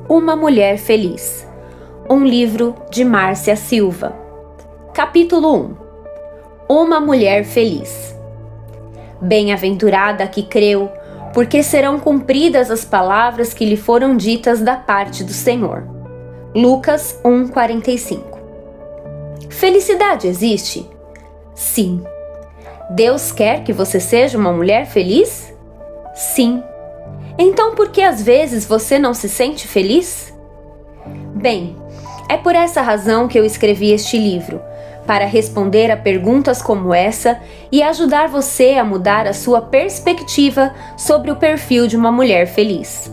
Uma Mulher Feliz, um livro de Márcia Silva. Capítulo 1. Uma Mulher Feliz. Bem-aventurada a que creu, porque serão cumpridas as palavras que lhe foram ditas da parte do Senhor. Lucas 1:45. Felicidade existe? Sim. Deus quer que você seja uma mulher feliz? Sim. Então por que às vezes você não se sente feliz? Bem, é por essa razão que eu escrevi este livro, para responder a perguntas como essa e ajudar você a mudar a sua perspectiva sobre o perfil de uma mulher feliz.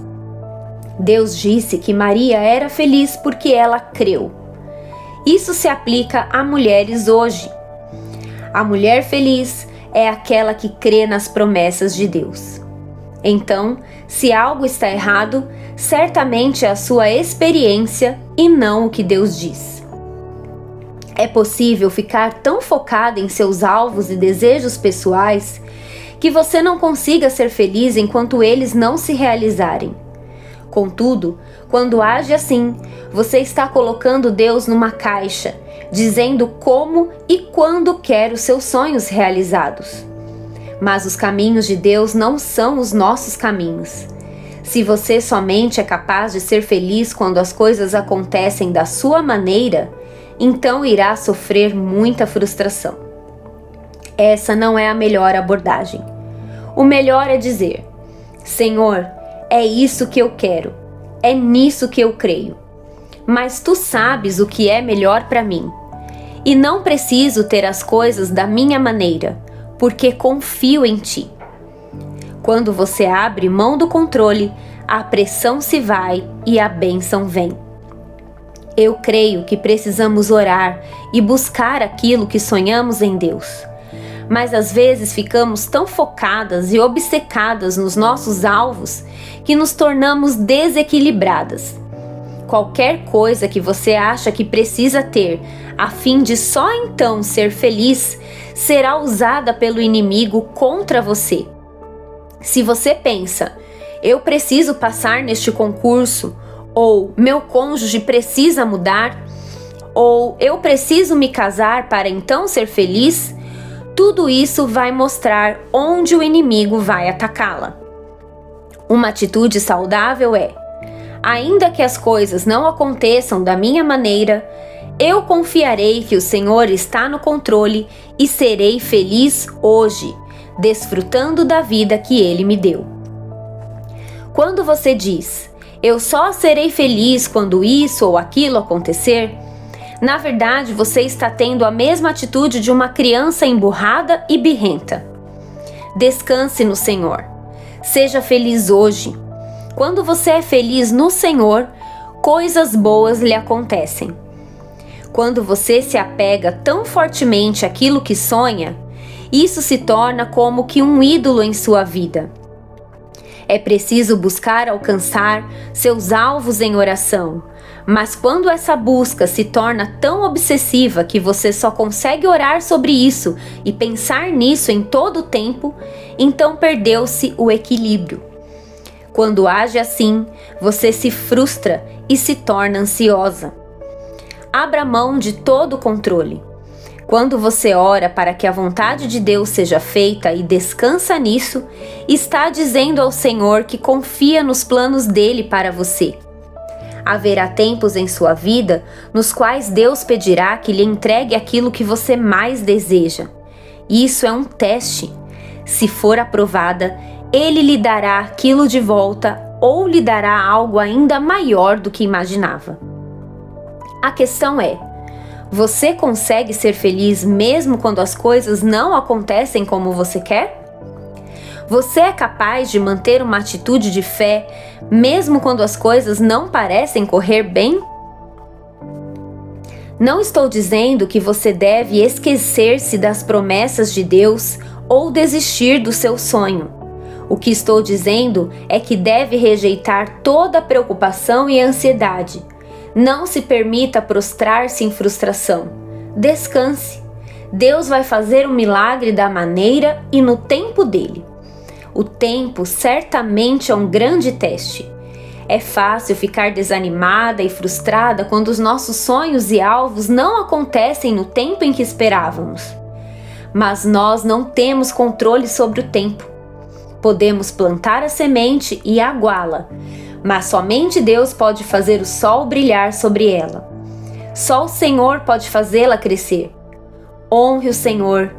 Deus disse que Maria era feliz porque ela creu. Isso se aplica a mulheres hoje. A mulher feliz é aquela que crê nas promessas de Deus. Então, se algo está errado, certamente é a sua experiência e não o que Deus diz. É possível ficar tão focada em seus alvos e desejos pessoais que você não consiga ser feliz enquanto eles não se realizarem. Contudo, quando age assim, você está colocando Deus numa caixa, dizendo como e quando quer os seus sonhos realizados. Mas os caminhos de Deus não são os nossos caminhos. Se você somente é capaz de ser feliz quando as coisas acontecem da sua maneira, então irá sofrer muita frustração. Essa não é a melhor abordagem. O melhor é dizer: Senhor, é isso que eu quero, é nisso que eu creio. Mas tu sabes o que é melhor para mim. E não preciso ter as coisas da minha maneira, porque confio em ti. Quando você abre mão do controle, a pressão se vai e a bênção vem. Eu creio que precisamos orar e buscar aquilo que sonhamos em Deus. Mas às vezes ficamos tão focadas e obcecadas nos nossos alvos que nos tornamos desequilibradas. Qualquer coisa que você acha que precisa ter a fim de só então ser feliz será usada pelo inimigo contra você. Se você pensa, eu preciso passar neste concurso, ou meu cônjuge precisa mudar, ou eu preciso me casar para então ser feliz, tudo isso vai mostrar onde o inimigo vai atacá-la. Uma atitude saudável é: ainda que as coisas não aconteçam da minha maneira, eu confiarei que o Senhor está no controle e serei feliz hoje, desfrutando da vida que Ele me deu. Quando você diz, eu só serei feliz quando isso ou aquilo acontecer, na verdade você está tendo a mesma atitude de uma criança emburrada e birrenta. Descanse no Senhor. Seja feliz hoje. Quando você é feliz no Senhor, coisas boas lhe acontecem. Quando você se apega tão fortemente àquilo que sonha, isso se torna como que um ídolo em sua vida. É preciso buscar alcançar seus alvos em oração, mas quando essa busca se torna tão obsessiva que você só consegue orar sobre isso e pensar nisso em todo o tempo, então perdeu-se o equilíbrio. Quando age assim, você se frustra e se torna ansiosa. Abra mão de todo o controle. Quando você ora para que a vontade de Deus seja feita e descansa nisso, está dizendo ao Senhor que confia nos planos dele para você. Haverá tempos em sua vida nos quais Deus pedirá que lhe entregue aquilo que você mais deseja. Isso é um teste. Se for aprovada, Ele lhe dará aquilo de volta ou lhe dará algo ainda maior do que imaginava. A questão é: você consegue ser feliz mesmo quando as coisas não acontecem como você quer? Você é capaz de manter uma atitude de fé mesmo quando as coisas não parecem correr bem? Não estou dizendo que você deve esquecer-se das promessas de Deus ou desistir do seu sonho. O que estou dizendo é que deve rejeitar toda preocupação e ansiedade. Não se permita prostrar-se em frustração. Descanse. Deus vai fazer um milagre da maneira e no tempo dele. O tempo certamente é um grande teste. É fácil ficar desanimada e frustrada quando os nossos sonhos e alvos não acontecem no tempo em que esperávamos. Mas nós não temos controle sobre o tempo. Podemos plantar a semente e aguá-la, mas somente Deus pode fazer o sol brilhar sobre ela. Só o Senhor pode fazê-la crescer. Honre o Senhor,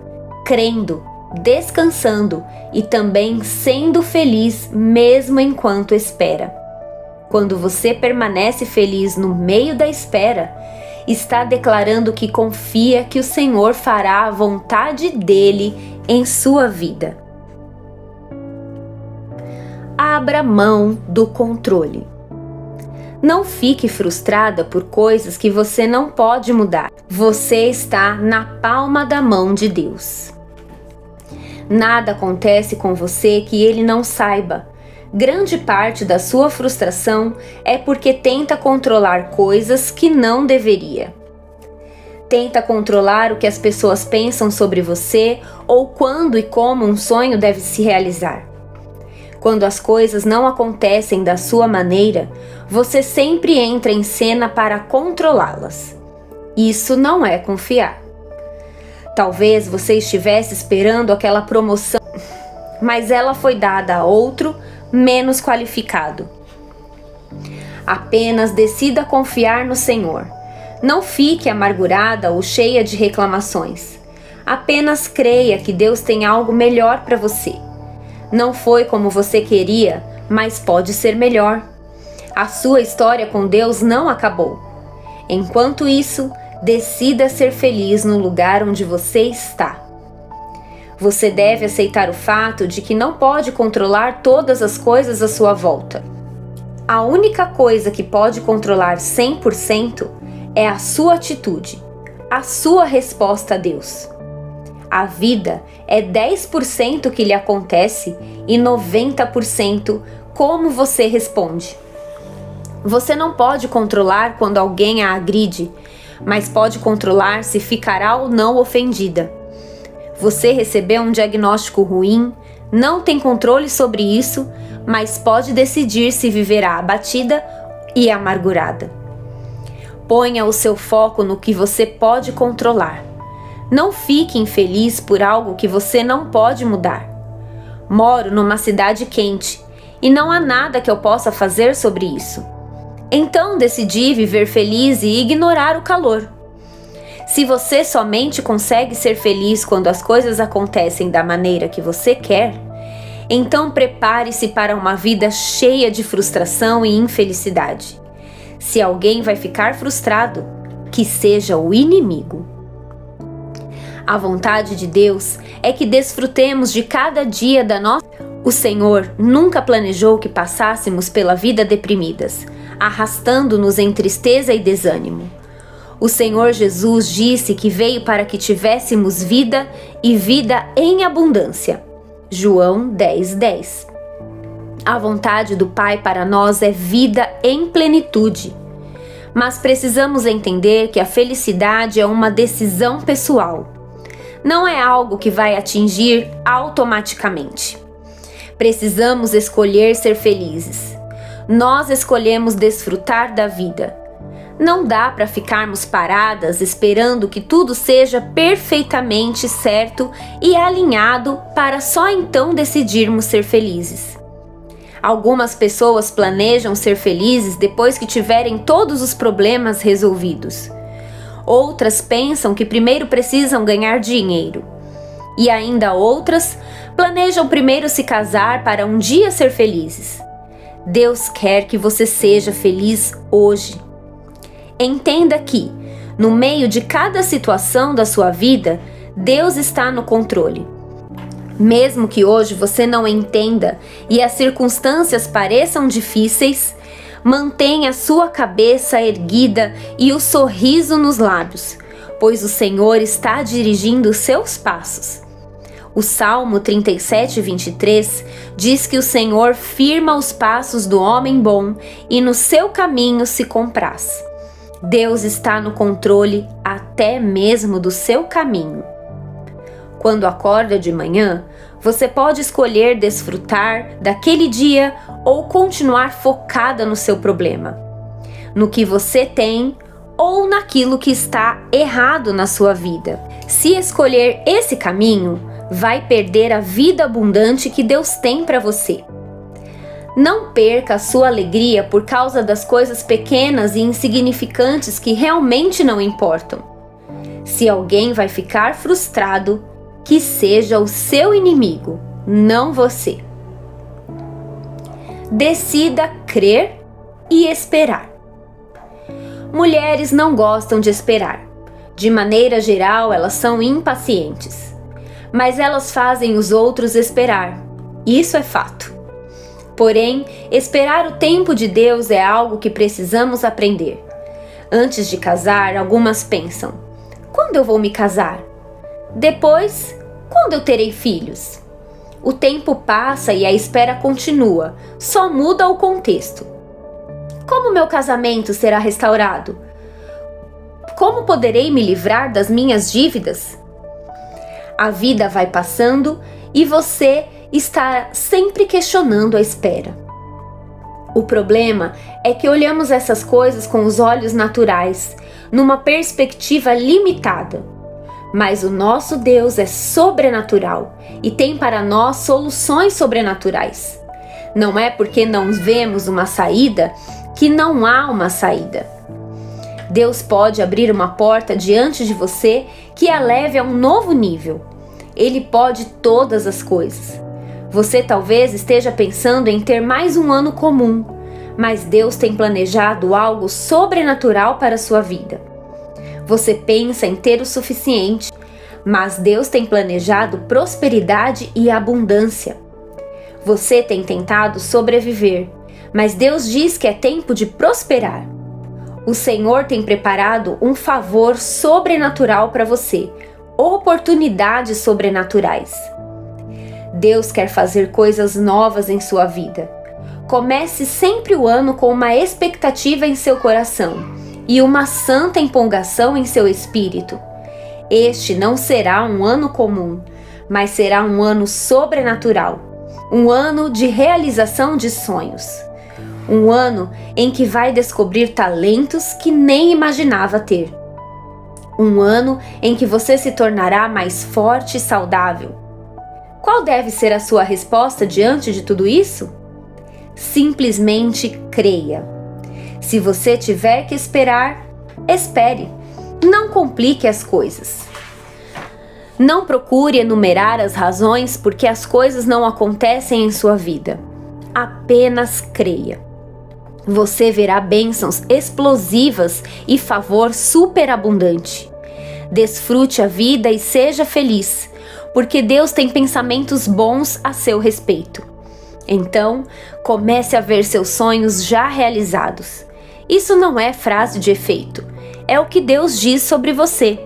crendo, descansando e também sendo feliz mesmo enquanto espera. Quando você permanece feliz no meio da espera, está declarando que confia que o Senhor fará a vontade dele em sua vida. Abra mão do controle. Não fique frustrada por coisas que você não pode mudar. Você está na palma da mão de Deus. Nada acontece com você que Ele não saiba. Grande parte da sua frustração é porque tenta controlar coisas que não deveria. Tenta controlar o que as pessoas pensam sobre você ou quando e como um sonho deve se realizar. Quando as coisas não acontecem da sua maneira, você sempre entra em cena para controlá-las. Isso não é confiar. Talvez você estivesse esperando aquela promoção, mas ela foi dada a outro menos qualificado. Apenas decida confiar no Senhor. Não fique amargurada ou cheia de reclamações. Apenas creia que Deus tem algo melhor para você. Não foi como você queria, mas pode ser melhor. A sua história com Deus não acabou. Enquanto isso, decida ser feliz no lugar onde você está. Você deve aceitar o fato de que não pode controlar todas as coisas à sua volta. A única coisa que pode controlar 100% é a sua atitude, a sua resposta a Deus. A vida é 10% que lhe acontece e 90% como você responde. Você não pode controlar quando alguém a agride, mas pode controlar se ficará ou não ofendida. Você recebeu um diagnóstico ruim, não tem controle sobre isso, mas pode decidir se viverá abatida e amargurada. Ponha o seu foco no que você pode controlar. Não fique infeliz por algo que você não pode mudar. Moro numa cidade quente e não há nada que eu possa fazer sobre isso. Então decidi viver feliz e ignorar o calor. Se você somente consegue ser feliz quando as coisas acontecem da maneira que você quer, então prepare-se para uma vida cheia de frustração e infelicidade. Se alguém vai ficar frustrado, que seja o inimigo. A vontade de Deus é que desfrutemos de cada dia da nossa... O Senhor nunca planejou que passássemos pela vida deprimidas, arrastando-nos em tristeza e desânimo. O Senhor Jesus disse que veio para que tivéssemos vida e vida em abundância. João 10:10. A vontade do Pai para nós é vida em plenitude. Mas precisamos entender que a felicidade é uma decisão pessoal. Não é algo que vai atingir automaticamente. Precisamos escolher ser felizes. Nós escolhemos desfrutar da vida. Não dá para ficarmos paradas esperando que tudo seja perfeitamente certo e alinhado para só então decidirmos ser felizes. Algumas pessoas planejam ser felizes depois que tiverem todos os problemas resolvidos. Outras pensam que primeiro precisam ganhar dinheiro. E ainda outras planejam primeiro se casar para um dia ser felizes. Deus quer que você seja feliz hoje. Entenda que, no meio de cada situação da sua vida, Deus está no controle. Mesmo que hoje você não entenda e as circunstâncias pareçam difíceis, mantenha sua cabeça erguida e o sorriso nos lábios, pois o Senhor está dirigindo os seus passos. O Salmo 37:23 diz que o Senhor firma os passos do homem bom e no seu caminho se compraz. Deus está no controle até mesmo do seu caminho. Quando acorda de manhã, Você pode escolher desfrutar daquele dia ou continuar focada no seu problema, no que você tem ou naquilo que está errado na sua vida. Se escolher esse caminho, vai perder a vida abundante que Deus tem para você. Não perca a sua alegria por causa das coisas pequenas e insignificantes que realmente não importam. Se alguém vai ficar frustrado, que seja o seu inimigo, não você. Decida crer e esperar. Mulheres não gostam de esperar. De maneira geral, elas são impacientes. Mas elas fazem os outros esperar. Isso é fato. Porém, esperar o tempo de Deus é algo que precisamos aprender. Antes de casar, algumas pensam: quando eu vou me casar? Depois, quando eu terei filhos? O tempo passa e a espera continua, só muda o contexto. Como meu casamento será restaurado? Como poderei me livrar das minhas dívidas? A vida vai passando e você está sempre questionando a espera. O problema é que olhamos essas coisas com os olhos naturais, numa perspectiva limitada. Mas o nosso Deus é sobrenatural e tem para nós soluções sobrenaturais. Não é porque não vemos uma saída que não há uma saída. Deus pode abrir uma porta diante de você que a leve a um novo nível. Ele pode todas as coisas. Você talvez esteja pensando em ter mais um ano comum, mas Deus tem planejado algo sobrenatural para a sua vida. Você pensa em ter o suficiente, mas Deus tem planejado prosperidade e abundância. Você tem tentado sobreviver, mas Deus diz que é tempo de prosperar. O Senhor tem preparado um favor sobrenatural para você, oportunidades sobrenaturais. Deus quer fazer coisas novas em sua vida. Comece sempre o ano com uma expectativa em seu coração e uma santa empolgação em seu espírito. Este não será um ano comum, mas será um ano sobrenatural, um ano de realização de sonhos, um ano em que vai descobrir talentos que nem imaginava ter, um ano em que você se tornará mais forte e saudável. Qual deve ser a sua resposta diante de tudo isso? Simplesmente creia. Se você tiver que esperar, espere. Não complique as coisas. Não procure enumerar as razões por que as coisas não acontecem em sua vida. Apenas creia. Você verá bênçãos explosivas e favor superabundante. Desfrute a vida e seja feliz, porque Deus tem pensamentos bons a seu respeito. Então, comece a ver seus sonhos já realizados. Isso não é frase de efeito, é o que Deus diz sobre você.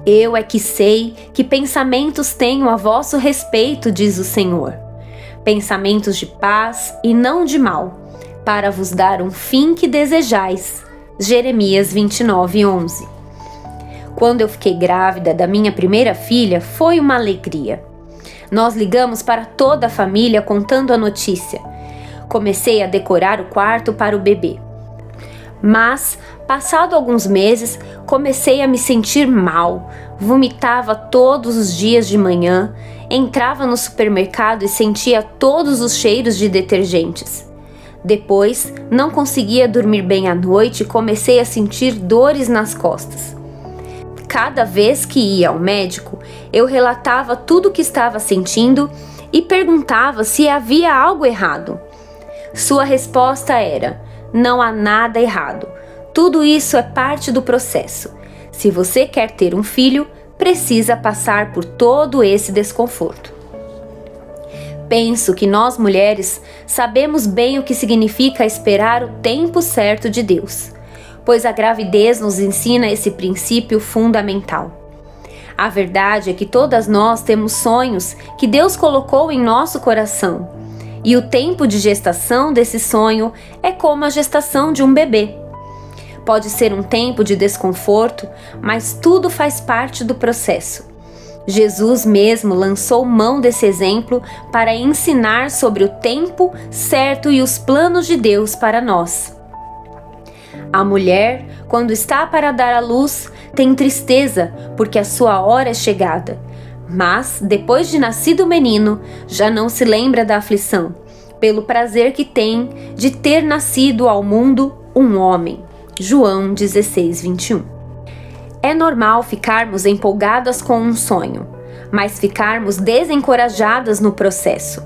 Eu é que sei que pensamentos tenho a vosso respeito, diz o Senhor. Pensamentos de paz e não de mal, para vos dar um fim que desejais. Jeremias 29:11. Quando eu fiquei grávida da minha primeira filha, foi uma alegria. Nós ligamos para toda a família contando a notícia. Comecei a decorar o quarto para o bebê. Mas, passado alguns meses, comecei a me sentir mal. Vomitava todos os dias de manhã, entrava no supermercado e sentia todos os cheiros de detergentes. Depois, não conseguia dormir bem à noite e comecei a sentir dores nas costas. Cada vez que ia ao médico, eu relatava tudo o que estava sentindo e perguntava se havia algo errado. Sua resposta era: não há nada errado. Tudo isso é parte do processo. Se você quer ter um filho, precisa passar por todo esse desconforto. Penso que nós mulheres sabemos bem o que significa esperar o tempo certo de Deus, pois a gravidez nos ensina esse princípio fundamental. A verdade é que todas nós temos sonhos que Deus colocou em nosso coração, e o tempo de gestação desse sonho é como a gestação de um bebê. Pode ser um tempo de desconforto, mas tudo faz parte do processo. Jesus mesmo lançou mão desse exemplo para ensinar sobre o tempo certo e os planos de Deus para nós. A mulher, quando está para dar à luz, tem tristeza, porque a sua hora é chegada. Mas, depois de nascido o menino, já não se lembra da aflição, pelo prazer que tem de ter nascido ao mundo um homem. João 16:21. É normal ficarmos empolgadas com um sonho, mas ficarmos desencorajadas no processo.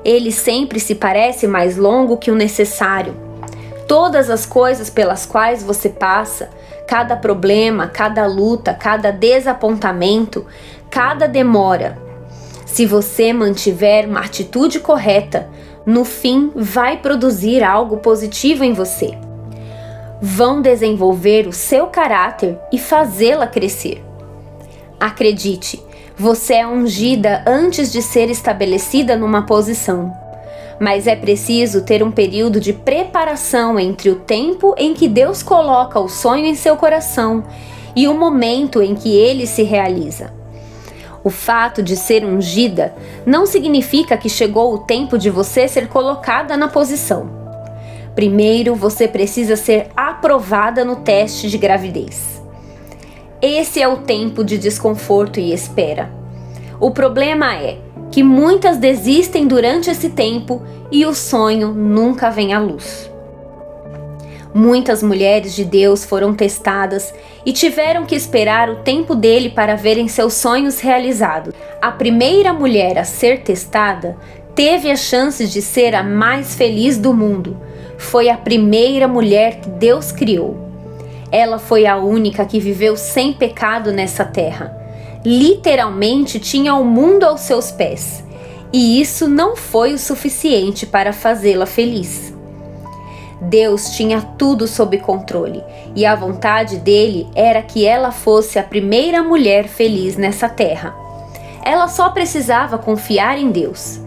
Ele sempre se parece mais longo que o necessário. Todas as coisas pelas quais você passa, cada problema, cada luta, cada desapontamento, cada demora, se você mantiver uma atitude correta, no fim vai produzir algo positivo em você. Vão desenvolver o seu caráter e fazê-la crescer. Acredite, você é ungida antes de ser estabelecida numa posição. Mas é preciso ter um período de preparação entre o tempo em que Deus coloca o sonho em seu coração e o momento em que ele se realiza. O fato de ser ungida não significa que chegou o tempo de você ser colocada na posição. Primeiro, você precisa ser aprovada no teste de gravidez. Esse é o tempo de desconforto e espera. O problema é que muitas desistem durante esse tempo e o sonho nunca vem à luz. Muitas mulheres de Deus foram testadas e tiveram que esperar o tempo dele para verem seus sonhos realizados. A primeira mulher a ser testada teve a chance de ser a mais feliz do mundo. Foi a primeira mulher que Deus criou. Ela foi a única que viveu sem pecado nessa terra. Literalmente tinha o mundo aos seus pés. E isso não foi o suficiente para fazê-la feliz. Deus tinha tudo sob controle e a vontade dele era que ela fosse a primeira mulher feliz nessa terra. Ela só precisava confiar em Deus.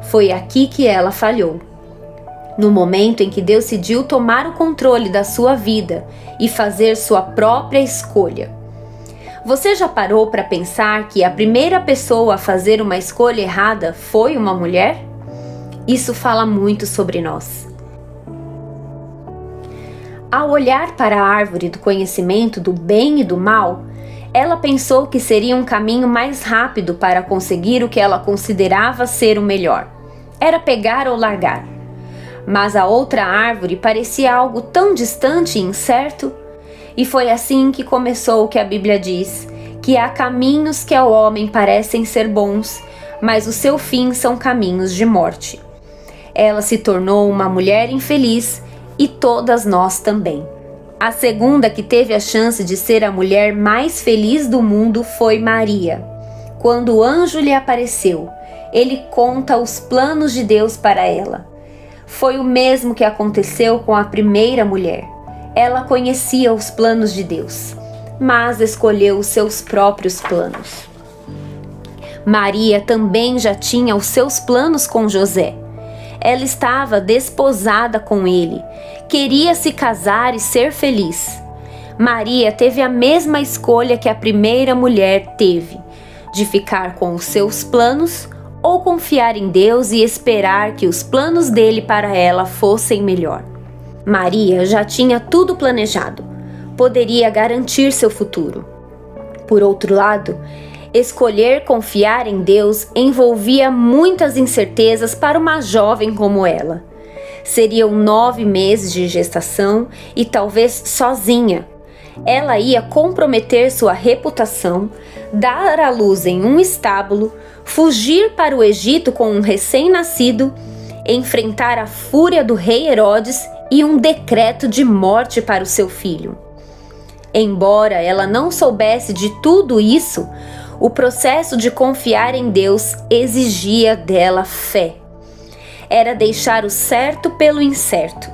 Foi aqui que ela falhou. No momento em que decidiu tomar o controle da sua vida e fazer sua própria escolha. Você já parou para pensar que a primeira pessoa a fazer uma escolha errada foi uma mulher? Isso fala muito sobre nós. Ao olhar para a árvore do conhecimento do bem e do mal, ela pensou que seria um caminho mais rápido para conseguir o que ela considerava ser o melhor. Era pegar ou largar. Mas a outra árvore parecia algo tão distante e incerto. E foi assim que começou o que a Bíblia diz, que há caminhos que ao homem parecem ser bons, mas o seu fim são caminhos de morte. Ela se tornou uma mulher infeliz e todas nós também. A segunda que teve a chance de ser a mulher mais feliz do mundo foi Maria. Quando o anjo lhe apareceu, ele conta os planos de Deus para ela. Foi o mesmo que aconteceu com a primeira mulher. Ela conhecia os planos de Deus, mas escolheu os seus próprios planos. Maria também já tinha os seus planos com José. Ela estava desposada com ele, queria se casar e ser feliz. Maria teve a mesma escolha que a primeira mulher teve, de ficar com os seus planos ou confiar em Deus e esperar que os planos dele para ela fossem melhor. Maria já tinha tudo planejado, poderia garantir seu futuro. Por outro lado, escolher confiar em Deus envolvia muitas incertezas para uma jovem como ela. Seriam 9 meses de gestação e talvez sozinha. Ela ia comprometer sua reputação, dar à luz em um estábulo, fugir para o Egito com um recém-nascido, enfrentar a fúria do rei Herodes e um decreto de morte para o seu filho. Embora ela não soubesse de tudo isso, o processo de confiar em Deus exigia dela fé. Era deixar o certo pelo incerto.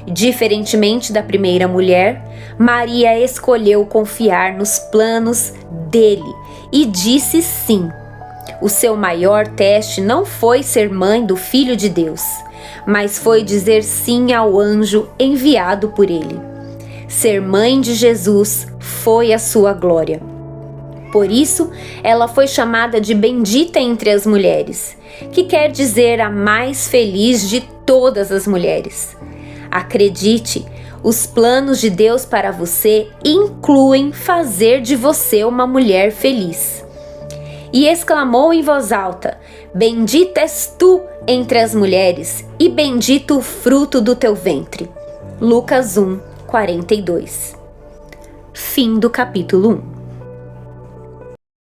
Diferentemente da primeira mulher, Maria escolheu confiar nos planos dele e disse sim. O seu maior teste não foi ser mãe do Filho de Deus, mas foi dizer sim ao anjo enviado por ele. Ser mãe de Jesus foi a sua glória. Por isso, ela foi chamada de bendita entre as mulheres, que quer dizer a mais feliz de todas as mulheres. Acredite, os planos de Deus para você incluem fazer de você uma mulher feliz. E exclamou em voz alta: Bendita és tu entre as mulheres, e bendito o fruto do teu ventre. Lucas 1, 42. Fim do capítulo 1.